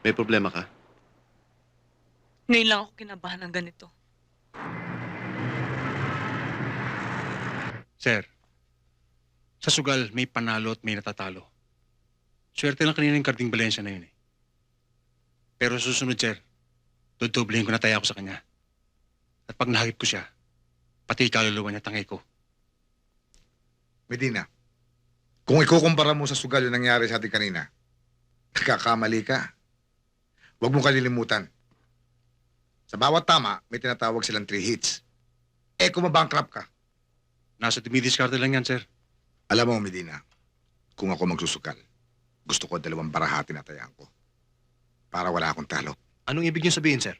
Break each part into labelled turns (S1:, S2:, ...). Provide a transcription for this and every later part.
S1: May problema ka?
S2: Ngayon lang ako kinabahan ng ganito.
S3: Sir, sa sugal may panalo at may natatalo. Swerte lang kanina yung Karding Valencia na yun eh. Pero sa susunod, sir, dodoblehin ko na taya ko sa kanya. At pag nahagip ko siya, pati kaluluwa niya tangay ko.
S4: Medina, kung ikukumpara mo sa sugal yung nangyari sa atin kanina, nagkakamali ka. Huwag mong kalilimutan. Sa bawat tama, may tinatawag silang 3 hits. Eh, kung mabankrupt ka.
S3: Nasa dumidiskarte lang yan, sir.
S4: Alam mo, Medina, kung ako magsusukal, gusto ko 2 barahati na tayaan ko. Para wala akong talo.
S1: Anong ibig niyo sabihin, sir?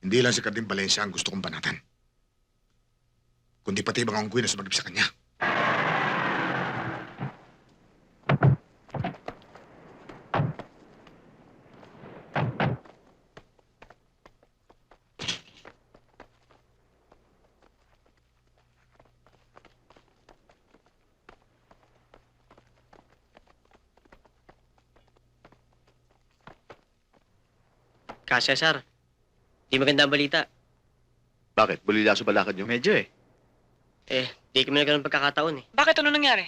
S4: Hindi lang si Karding Valencia ang gusto kong banatan. Kundi pati ibang unggoy na sumagip sa kanya.
S5: Kasya, sir. Di maganda ang balita.
S1: Bakit? Bulilaso balakad niyo?
S5: Medyo eh. Di kami nagkaroon ng pagkakataon eh.
S2: Bakit ano nangyari?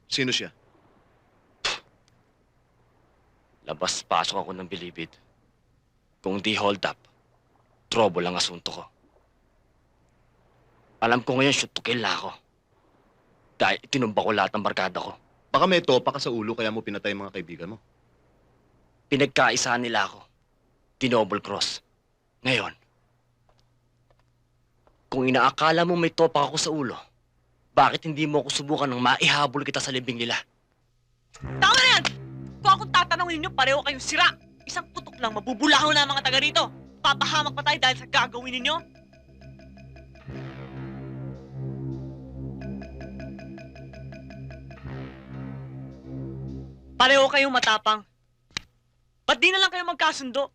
S1: Sino siya?
S6: Labas-pasok ako ng bilibid. Kung di hold up, trouble ang asunto ko. Alam ko ngayon shoot to kill na ako. Dahil itinumba ko lahat ng barkada ko.
S1: Baka may topa ka sa ulo kaya mo pinatay ang mga kaibigan mo.
S6: Pinagkaisahan nila ako. Dinouble cross. Ngayon, kung inaakala mo may topak ako sa ulo, bakit hindi mo ako subukan ng maihabol kita sa libing nila?
S2: Tama na yan! Kung akong tatanungin ninyo, pareho kayong sira. Isang putok lang, mabubulahaw na ang mga taga rito. Papahamak pa tayo dahil sa gagawin ninyo. Pareho kayong matapang. Ba't di na lang kayo magkasundo?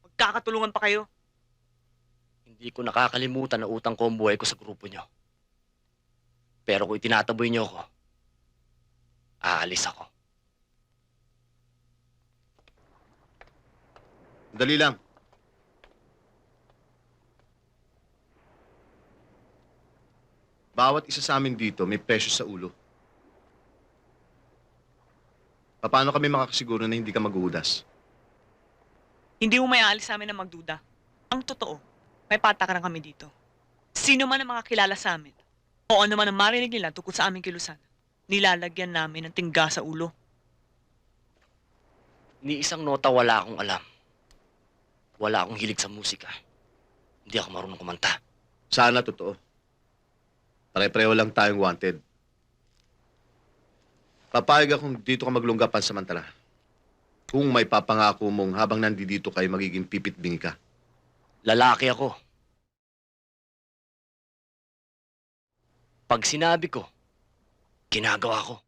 S2: Magkakatulungan pa kayo.
S6: Hindi ko nakakalimutan na utang ko ang buhay ko sa grupo nyo. Pero kung itinataboy nyo ako, aalis ako.
S1: Dali lang. Bawat isa sa amin dito may presyo sa ulo. Paano kami makakasiguro na hindi ka maghuhudas?
S2: Hindi mo may aalis sa amin na magduda. Ang totoo, may patakaran kami dito. Sino man ang makakilala sa amin, o ano man ang marinig nila tungkol sa aming kilusan, nilalagyan namin ng tingga sa ulo.
S6: Ni isang nota wala akong alam. Wala akong hilig sa musika. Hindi ako marunong kumanta.
S1: Sana totoo. Pare-pareho lang tayong wanted. Papayag akong dito ka maglungga pansamantala. Kung may papangako mong habang nandito kayo magiging pipit-bingi ka.
S6: Lalaki ako. Pag sinabi ko, ginagawa ko.